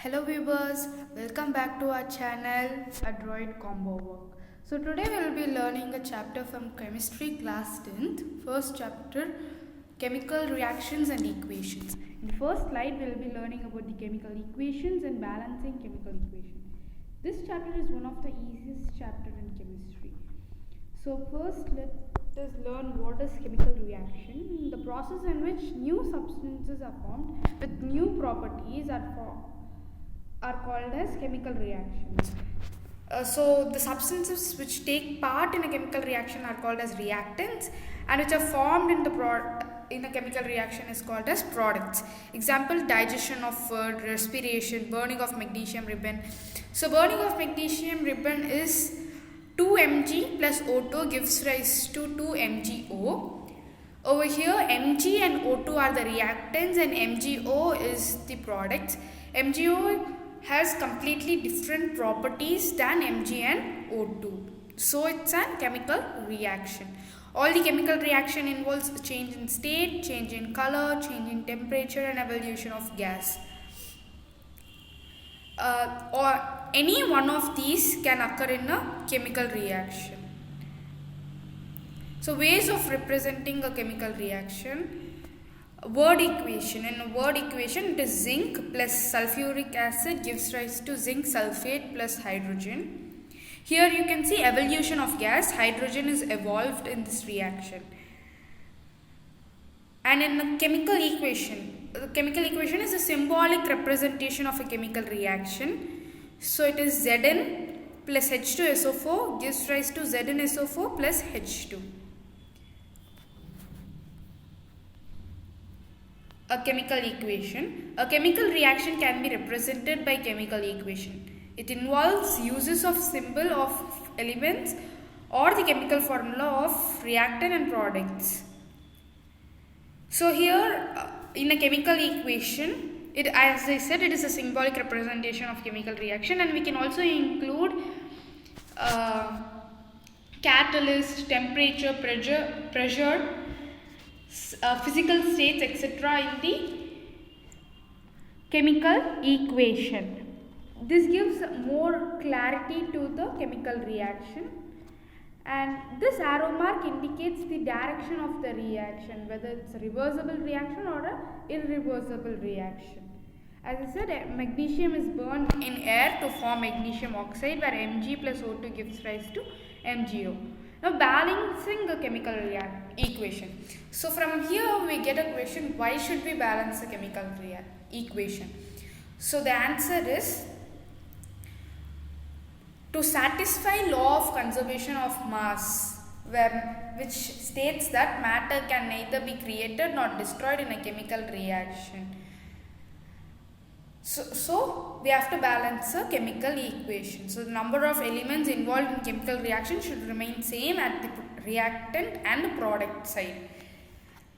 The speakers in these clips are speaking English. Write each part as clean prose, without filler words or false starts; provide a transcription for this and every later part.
Hello viewers, welcome back to our channel Adroid Combo Work. So today we will be learning a chapter from chemistry class 10th, first chapter chemical reactions and equations. In the first slide we will be learning about the chemical equations and balancing chemical equation. This chapter is one of the easiest chapter in chemistry. So first let us learn what is chemical reaction, the process in which new substances are formed with new properties are called as chemical reactions. So the substances which take part in a chemical reaction are called as reactants, and which are formed in a chemical reaction is called as products. Example: digestion of food, respiration, burning of magnesium ribbon. So burning of magnesium ribbon is 2 Mg plus O2 gives rise to 2 MgO. Over here Mg and O2 are the reactants and MgO is the products. MgO has completely different properties than Mg and O2. So it's a chemical reaction. All the chemical reaction involves a change in state, change in color, change in temperature and evolution of gas. Or any one of these can occur in a chemical reaction. So ways of representing a chemical reaction. Word equation. In a word equation, it is zinc plus sulfuric acid gives rise to zinc sulfate plus hydrogen. Here you can see evolution of gas. Hydrogen is evolved in this reaction. And in a chemical equation, the chemical equation is a symbolic representation of a chemical reaction. So it is Zn plus H2SO4 gives rise to ZnSO4 plus H2. A chemical equation. A chemical reaction can be represented by chemical equation. It involves uses of symbol of elements or the chemical formula of reactant and products. So here in a chemical equation, as I said, it is a symbolic representation of chemical reaction, and we can also include catalyst, temperature, pressure, physical states, etc. in the chemical equation. This gives more clarity to the chemical reaction, and this arrow mark indicates the direction of the reaction, whether it's a reversible reaction or an irreversible reaction. As I said, magnesium is burned in air to form magnesium oxide, where Mg plus O2 gives rise to MgO. Now balancing the chemical equation. So from here we get a question: why should we balance the chemical equation? So the answer is to satisfy law of conservation of mass, which states that matter can neither be created nor destroyed in a chemical reaction. So we have to balance a chemical equation. So the number of elements involved in chemical reaction should remain same at the reactant and product side.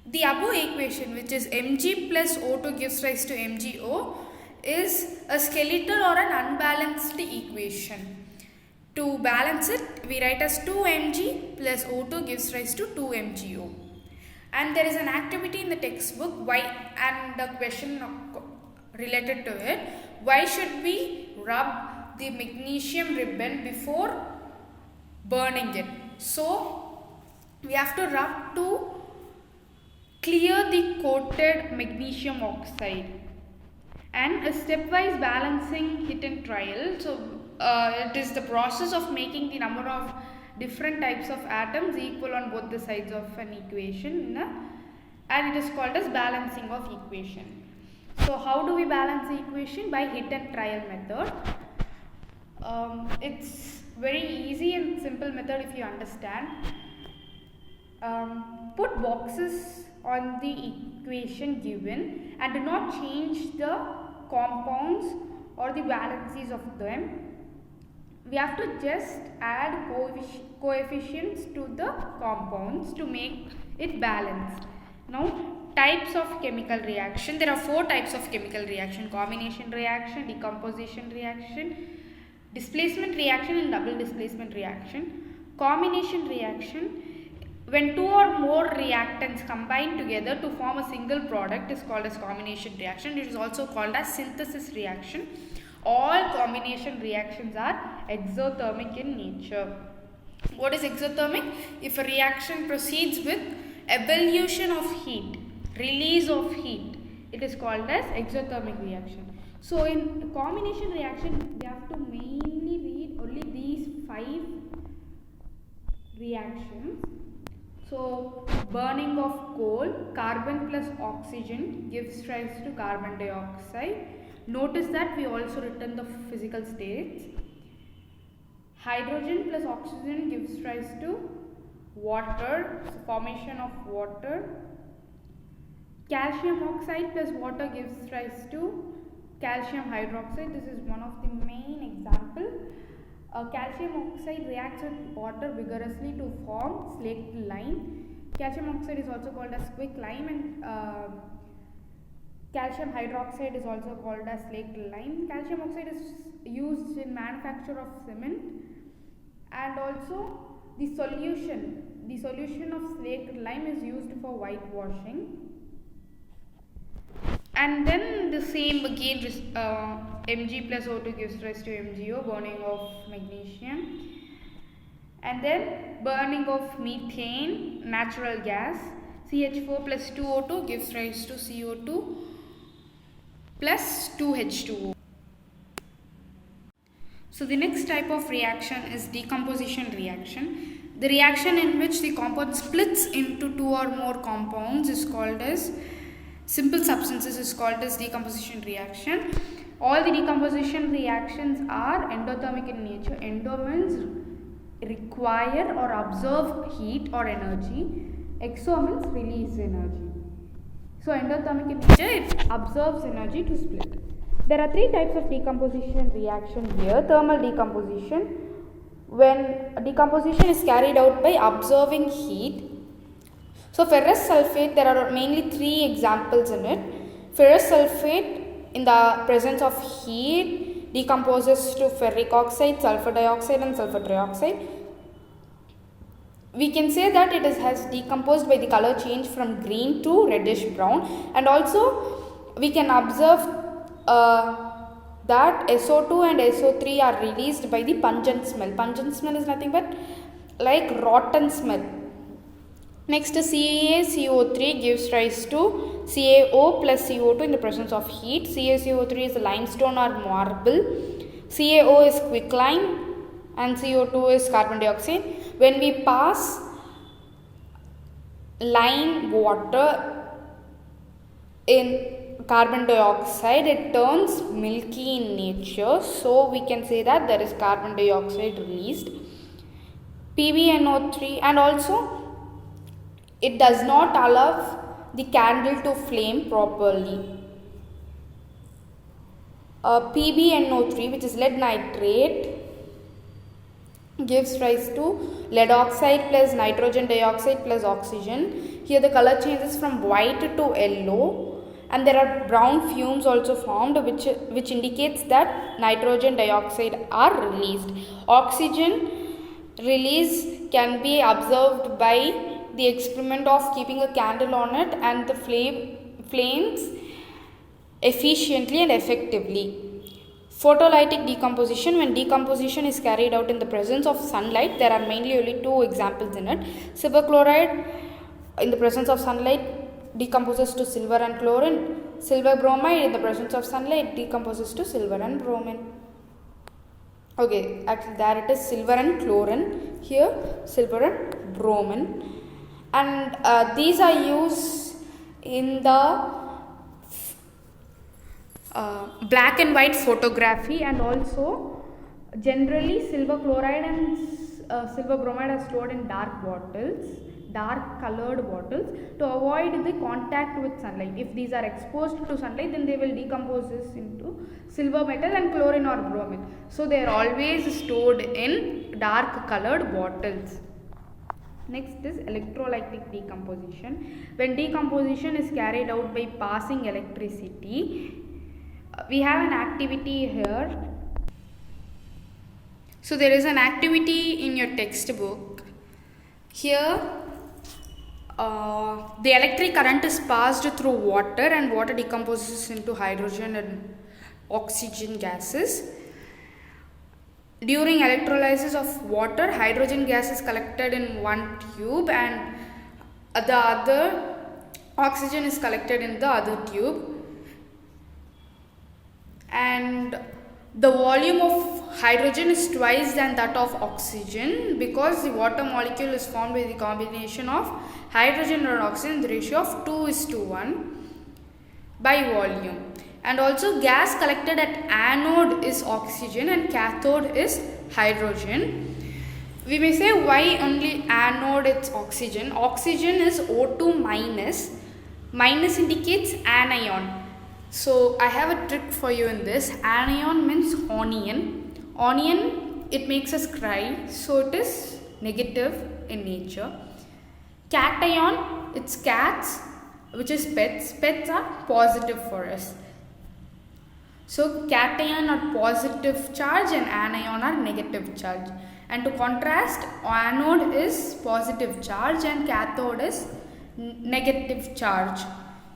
The above equation, which is Mg plus O2 gives rise to MgO, is a skeletal or an unbalanced equation. To balance it, we write as 2 Mg plus O2 gives rise to 2 MgO. And there is an activity in the textbook, why, and the question related to it: why should we rub the magnesium ribbon before burning it? So we have to rub to clear the coated magnesium oxide, and a stepwise balancing hit and trial. So it is the process of making the number of different types of atoms equal on both the sides of an equation, and it is called as balancing of equation. So how do we balance the equation? By hit and trial method. It's very easy and simple method if you understand. Put boxes on the equation given and do not change the compounds or the valencies of them. We have to just add coefficients to the compounds to make it balanced. Now, types of chemical reaction. There are 4 types of chemical reaction: combination reaction, decomposition reaction, displacement reaction and double displacement reaction. Combination reaction When two or more reactants combine together to form a single product is called as combination reaction. It is also called as synthesis reaction. All combination reactions are exothermic in nature. What is exothermic? If a reaction proceeds with evolution of heat, release of heat, it is called as exothermic reaction. So in combination reaction, we have to mainly read only these 5 reactions. So burning of coal, carbon plus oxygen gives rise to carbon dioxide. Notice that we also written the physical states. Hydrogen plus oxygen gives rise to water, so formation of water. Calcium oxide plus water gives rise to calcium hydroxide. This is one of the main example. Calcium oxide reacts with water vigorously to form slaked lime. Calcium oxide is also called as quicklime, and calcium hydroxide is also called as slaked lime. Calcium oxide is used in manufacture of cement, and also the solution of slaked lime is used for whitewashing. And then the same again, Mg plus O2 gives rise to MgO, burning of magnesium. And then burning of methane, natural gas, CH4 plus 2O2 gives rise to CO2 plus 2H2O. So the next type of reaction is decomposition reaction. The reaction in which the compound splits into 2 or more compounds is called as simple substances is called as decomposition reaction. All the decomposition reactions are endothermic in nature. Endo means require or absorb heat or energy. Exo means release energy. So endothermic in nature, it absorbs energy to split. There are 3 types of decomposition reaction here. Thermal decomposition, when decomposition is carried out by absorbing heat. So ferrous sulfate, there are mainly 3 examples in it. Ferrous sulfate, in the presence of heat, decomposes to ferric oxide, sulfur dioxide and sulfur trioxide. We can say that it has decomposed by the color change from green to reddish brown, and also we can observe that SO2 and SO3 are released by the pungent smell. Pungent smell is nothing but like rotten smell. Next, CaCO3 gives rise to CaO plus CO2 in the presence of heat. CaCO3 is limestone or marble. CaO is quicklime and CO2 is carbon dioxide. When we pass lime water in carbon dioxide, it turns milky in nature. So we can say that there is carbon dioxide released. PbNO3, and also it does not allow the candle to flame properly. PbNO3, which is lead nitrate, gives rise to lead oxide plus nitrogen dioxide plus oxygen. Here the color changes from white to yellow, and there are brown fumes also formed, which indicates that nitrogen dioxide are released. Oxygen release can be observed by the experiment of keeping a candle on it, and the flames efficiently and effectively. Photolytic decomposition, when decomposition is carried out in the presence of sunlight, there are mainly only 2 examples in it. Silver chloride in the presence of sunlight decomposes to silver and chlorine. Silver bromide in the presence of sunlight decomposes to silver and bromine. Okay, actually there it is silver and chlorine, here silver and bromine. And these are used in the black and white photography, and also generally silver chloride and silver bromide are stored in dark colored bottles to avoid the contact with sunlight. If these are exposed to sunlight, then they will decompose this into silver metal and chlorine or bromine. So they are always stored in dark colored bottles. Next is electrolytic decomposition. When decomposition is carried out by passing electricity, we have an activity here. So there is an activity in your textbook. Here the electric current is passed through water and water decomposes into hydrogen and oxygen gases. During electrolysis of water, hydrogen gas is collected in one tube and the other oxygen is collected in the other tube, and the volume of hydrogen is twice than that of oxygen because the water molecule is formed by the combination of hydrogen and oxygen. The ratio of 2:1 by volume. And also gas collected at anode is oxygen and cathode is hydrogen. We may say why only anode it's oxygen. Oxygen is O2 minus. Minus indicates anion. So I have a trick for you in this. Anion means onion. Onion, it makes us cry. So it is negative in nature. Cation, it's cats, which is pets. Pets are positive for us. So cation are positive charge and anion are negative charge. And to contrast, anode is positive charge and cathode is negative charge.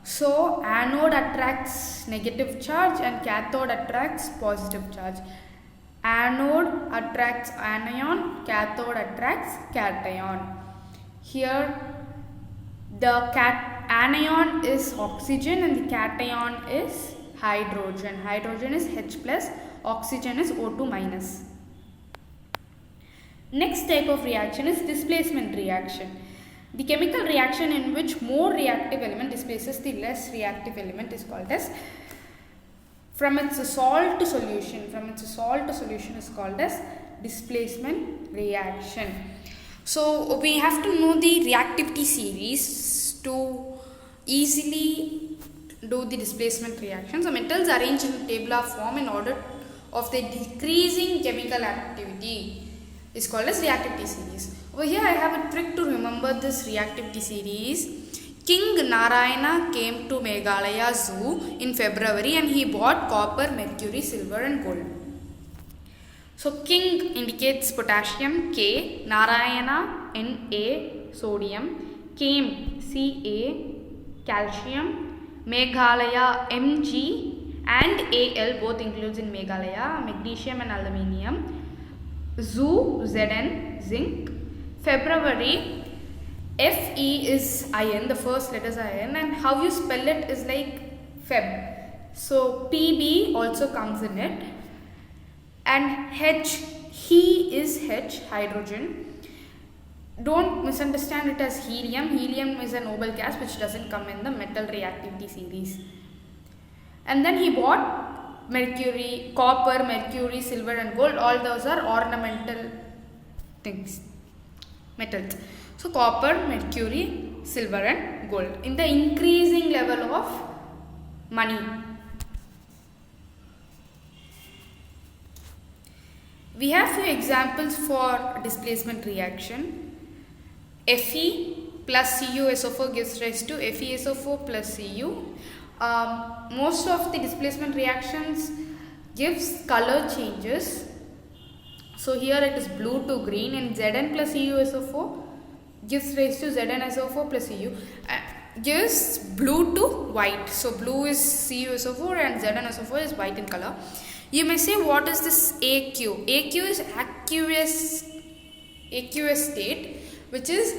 So anode attracts negative charge and cathode attracts positive charge. Anode attracts anion, cathode attracts cation. Here the anion is oxygen and the cation is hydrogen. Hydrogen is H plus, oxygen is O2 minus. Next type of reaction is displacement reaction. The chemical reaction in which more reactive element displaces the less reactive element is called as, from its salt to solution is called as displacement reaction. So we have to know the reactivity series to easily do the displacement reaction. So metals arranged in tabular form in order of their decreasing chemical activity is called as reactivity series. Over here I have a trick to remember this reactivity series. King Narayana came to Meghalaya Zoo in February and he bought copper, mercury, silver and gold. So King indicates potassium, K, Narayana, Na, sodium, came, Ca, calcium, Meghalaya, Mg and Al, both includes in Meghalaya, magnesium and aluminium, Zoo, Zn, zinc, February, Fe is iron, the first letters are iron, and how you spell it is like Feb. So Pb also comes in it, and H, He is H, hydrogen. Don't misunderstand it as helium. Helium is a noble gas which doesn't come in the metal reactivity series. And then he bought mercury, copper, mercury, silver and gold. All those are ornamental things, metals. So copper, mercury, silver and gold in the increasing level of money. We have few examples for displacement reaction. Fe plus CuSO4 gives rise to FeSO4 plus Cu. Most of the displacement reactions gives color changes. So here it is blue to green, and Zn plus CuSO4 gives rise to ZnSO4 plus Cu. Gives blue to white. So blue is CuSO4 and ZnSO4 is white in color. You may say, what is this AQ? AQ is aqueous state, which is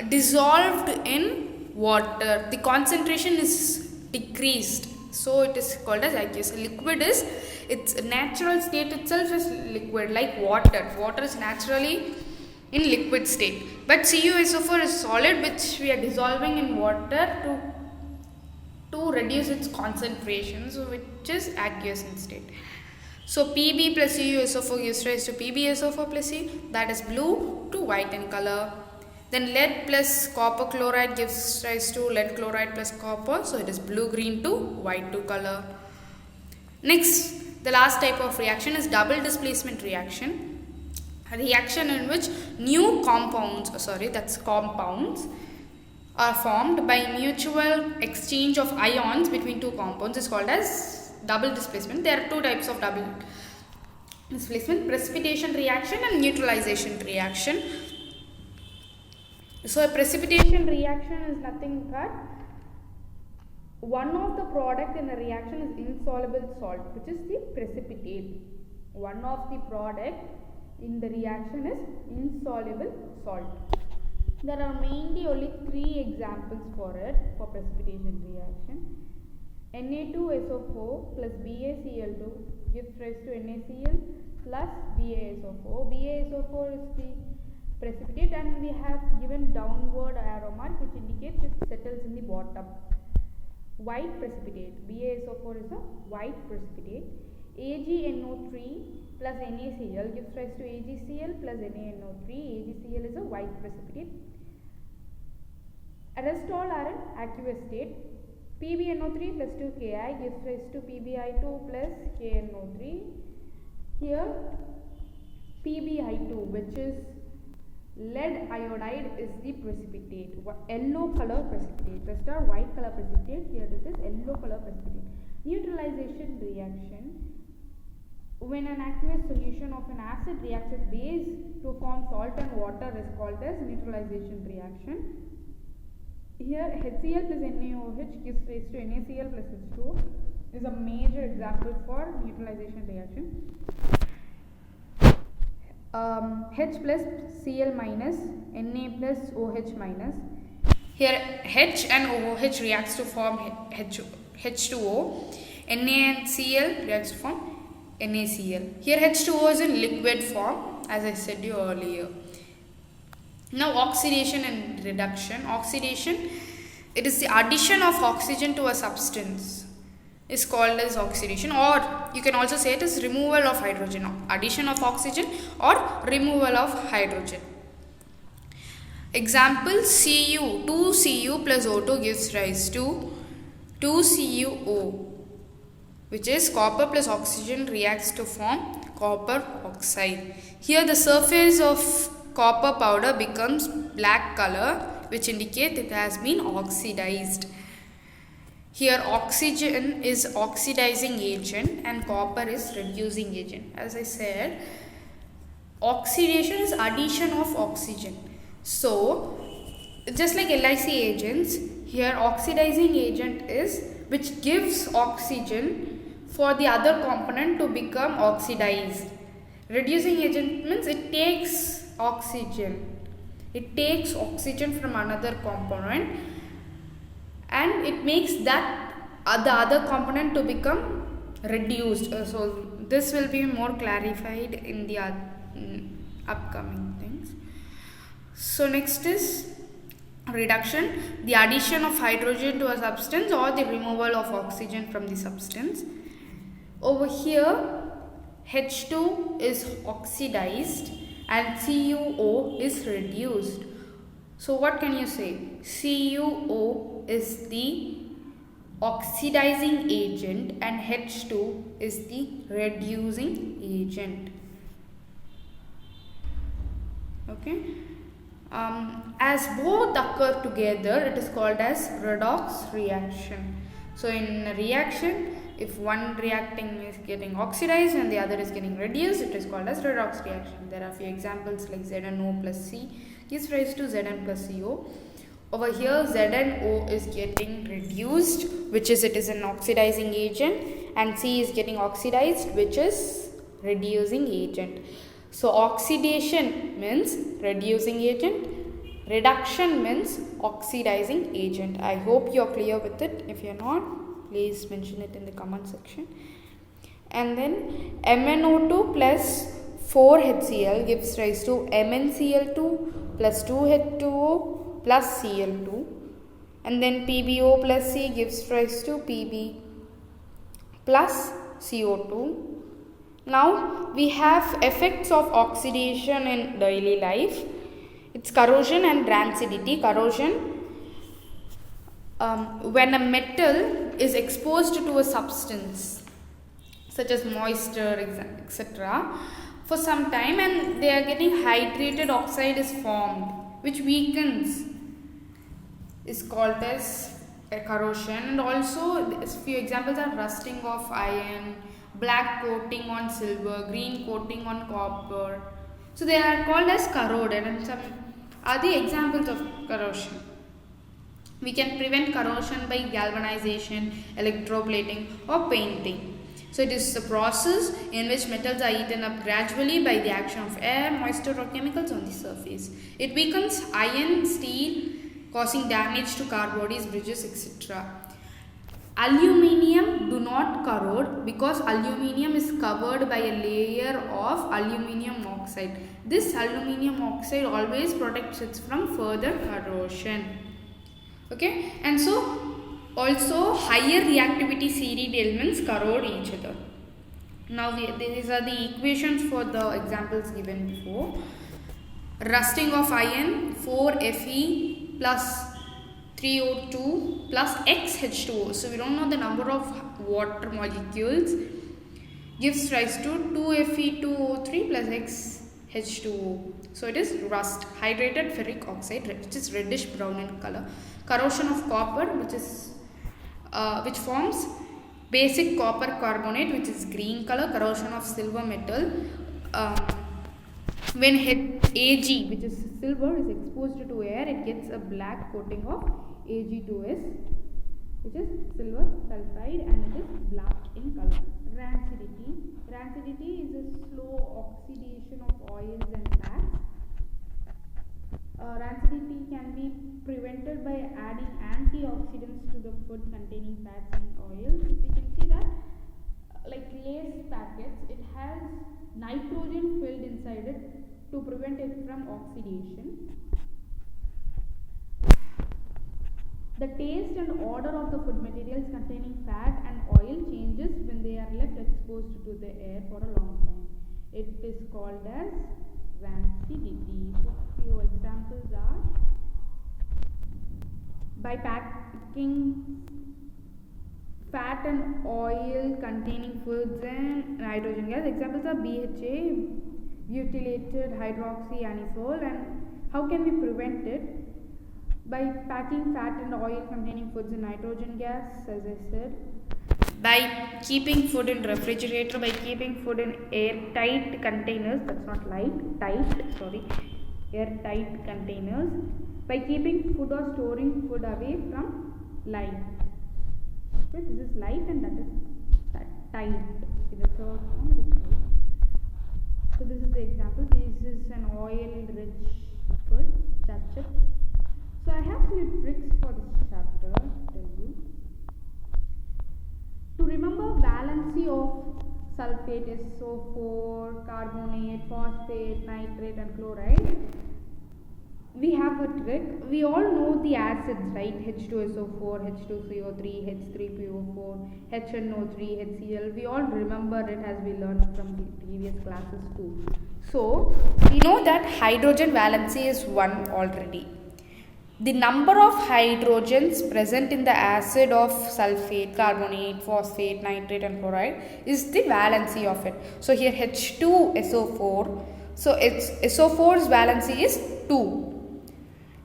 dissolved in water. The concentration is decreased, so it is called as aqueous. Liquid is, its natural state itself is liquid, like water. Water is naturally in liquid state, but CuSO4 is solid, which we are dissolving in water to reduce its concentration, so which is aqueous in state. So Pb plus CuSO4 gives rise to PbSO4 plus C, that is blue to white in color. Then lead plus copper chloride gives rise to lead chloride plus copper, so it is blue green to white to color. Next, the last type of reaction is double displacement reaction. A reaction in which new compounds are formed by mutual exchange of ions between two compounds is called as double displacement. There are two types of double displacement: precipitation reaction and neutralization reaction. So a precipitation reaction is nothing but one of the product in the reaction is insoluble salt, which is the precipitate. One of the product in the reaction is insoluble salt. There are mainly only 3 examples for it, for precipitation reaction. Na2SO4 plus BaCl2 gives rise to NaCl plus BaSO4. BaSO4 is the precipitate, and we have given downward arrow mark which indicates it settles in the bottom. White precipitate. BaSO4 is a white precipitate. AgNO3 plus NaCl gives rise to AgCl plus NaNO3. AgCl is a white precipitate. Rest all are in aqueous state. PbNO3 plus 2Ki gives rise to PbI2 plus KNO3. Here PbI2, which is lead iodide, is the precipitate, yellow color precipitate. Rest are white color precipitate. Here it is yellow color precipitate. Neutralization reaction. When an aqueous solution of an acid reacts with base to form salt and water is called as neutralization reaction. Here HCl plus NaOH gives rise to NaCl plus H2O is a major example for neutralization reaction. H plus Cl minus, Na plus OH minus. Here H and OH reacts to form H2O. Na and Cl reacts to form NaCl. Here H2O is in liquid form, as I said you earlier. Now oxidation and reduction. Oxidation, it is the addition of oxygen to a substance, is called as oxidation, or you can also say it is removal of hydrogen. Addition of oxygen or removal of hydrogen. Example, Cu, 2Cu plus O2 gives rise to 2CuO, which is copper plus oxygen reacts to form copper oxide. Here the surface of copper powder becomes black color, which indicates it has been oxidized. Here oxygen is oxidizing agent and copper is reducing agent. As I said, oxidation is addition of oxygen. So just like LIC agents, here oxidizing agent is which gives oxygen for the other component to become oxidized. Reducing agent means it takes oxygen. It takes oxygen from another component and it makes that the other component to become reduced. So this will be more clarified in the upcoming things. So next is reduction, the addition of hydrogen to a substance or the removal of oxygen from the substance. Over here H2 is oxidized and CuO is reduced. So what can you say? CuO is the oxidizing agent and H2 is the reducing agent. Okay. As both occur together, it is called as redox reaction. So in a reaction, if one reacting is getting oxidized and the other is getting reduced, it is called as redox reaction. There are few examples like ZnO plus C gives rise to Zn plus CO. Over here ZnO is getting reduced, which is it is an oxidizing agent, and C is getting oxidized, which is reducing agent. So oxidation means reducing agent, reduction means oxidizing agent. I hope you are clear with it. If you are not, please mention it in the comment section. And then MnO2 plus 4HCl gives rise to MnCl2 plus 2H2O plus Cl2. And then PbO plus C gives rise to Pb plus CO2. Now we have effects of oxidation in daily life. It's corrosion and rancidity. Corrosion, when a metal is exposed to a substance such as moisture, etc. for some time and they are getting hydrated, oxide is formed which weakens, is called as a corrosion. And also a few examples are rusting of iron, black coating on silver, green coating on copper. So they are called as corroded, and some are the examples of corrosion. We can prevent corrosion by galvanization, electroplating or painting. So it is a process in which metals are eaten up gradually by the action of air, moisture or chemicals on the surface. It weakens iron, steel, causing damage to car bodies, bridges, etc. Aluminium do not corrode because aluminium is covered by a layer of aluminium oxide. This aluminium oxide always protects it from further corrosion. Okay, and so also higher reactivity serine elements corrode each other. Now these are the equations for the examples given before. Rusting of iron, 4Fe plus 3O2 plus XH2O. So we don't know the number of water molecules, gives rise to 2Fe2O3 plus XH2O. So it is rust, hydrated ferric oxide, which is reddish brown in color. Corrosion of copper, which forms basic copper carbonate, which is green color. Corrosion of silver metal, when Ag, which is silver, is exposed to air, it gets a black coating of Ag2S, which is silver sulfide, and it is black in color. Rancidity is a slow oxidation of oils and fats. Rancidity can be prevented by adding antioxidants to the food containing fats and oils. We can see that like Lay's packets, it has nitrogen filled inside it to prevent it from oxidation. The taste and odor of the food materials containing fat and oil changes when they are left exposed to the air for a long time. It is called as rancidity. So few examples are: by packing fat and oil containing foods and nitrogen gas. Examples are BHA, butylated hydroxyanisole. And how can we prevent it? By packing fat and oil containing foods in nitrogen gas, as I said. By keeping food in refrigerator, by keeping food in airtight containers, that's not airtight containers. By keeping food or storing food away from light. So this is light and that is tight. In the third form it is light. So this is the example. This is an oil-rich food, chips. So I have few tricks for this chapter to tell you. To remember valency of sulfate, SO4, carbonate, phosphate, nitrate and chloride, we have a trick. We all know the acids, right? H2SO4, H2CO3, H3PO4, HNO3, HCl. We all remember it as we learned from the previous classes too. So we know that hydrogen valency is 1 already. The number of hydrogens present in the acid of sulfate, carbonate, phosphate, nitrate and chloride is the valency of it. So here H2SO4, so its SO4's valency is 2.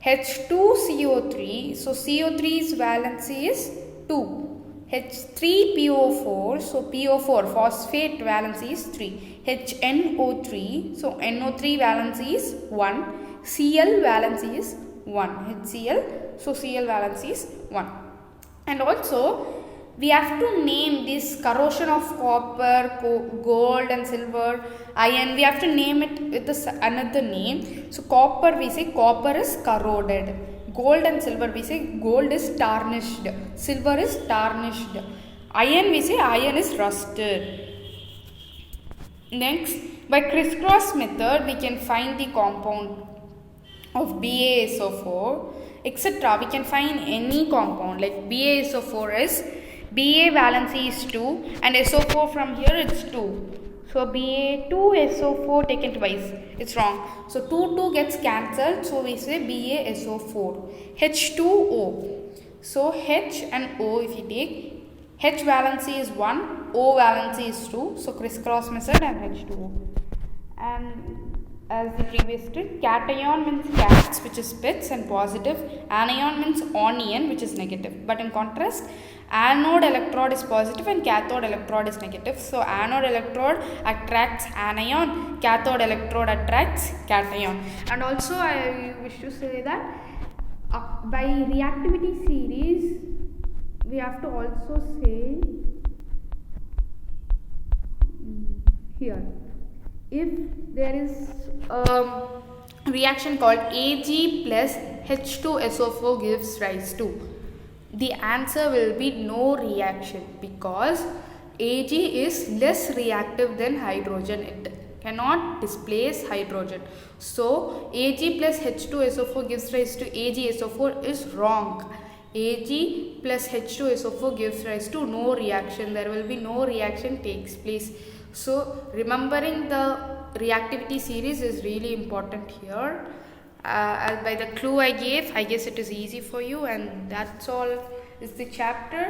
H2CO3, so CO3's valency is 2. H3PO4, so PO4, phosphate valency is 3. HNO3, so NO3 valency is 1. Cl valency is 1. HCl, so Cl valency is 1. And also we have to name this corrosion of copper, gold and silver, iron. We have to name it with another name. So copper, we say copper is corroded. Gold and silver, we say gold is tarnished. Silver is tarnished. Iron, we say iron is rusted. Next, by crisscross method, we can find the compound of BaSO4, etc. We can find any compound like BaSO4 is, Ba valency is 2 and SO4 from here it's 2. So Ba2SO4 taken twice, it's wrong. So 2 gets cancelled, so we say BaSO4. H2O, so H and O if you take, H valency is 1, O valency is 2, so crisscross method and H2O. And as the previous did. Cation means cats, which is pets and positive. Anion means onion, which is negative. But in contrast, anode electrode is positive and cathode electrode is negative. So anode electrode attracts anion, cathode electrode attracts cation. And also I wish to say that by reactivity series, we have to also say here, if there is a reaction called Ag plus H2SO4 gives rise to, the answer will be no reaction, because Ag is less reactive than hydrogen. It cannot displace hydrogen. So Ag plus H2SO4 gives rise to AgSO4 is wrong. Ag plus H2SO4 gives rise to no reaction. There will be no reaction takes place. So remembering the reactivity series is really important here. By the clue I gave, I guess it is easy for you, and that's all is the chapter.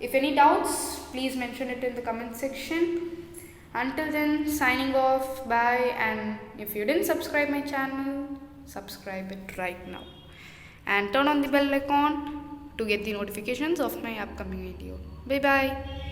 If any doubts, please mention it in the comment section. Until then, signing off, bye. And if you didn't subscribe my channel, subscribe it right now and turn on the bell icon to get the notifications of my upcoming video. Bye bye.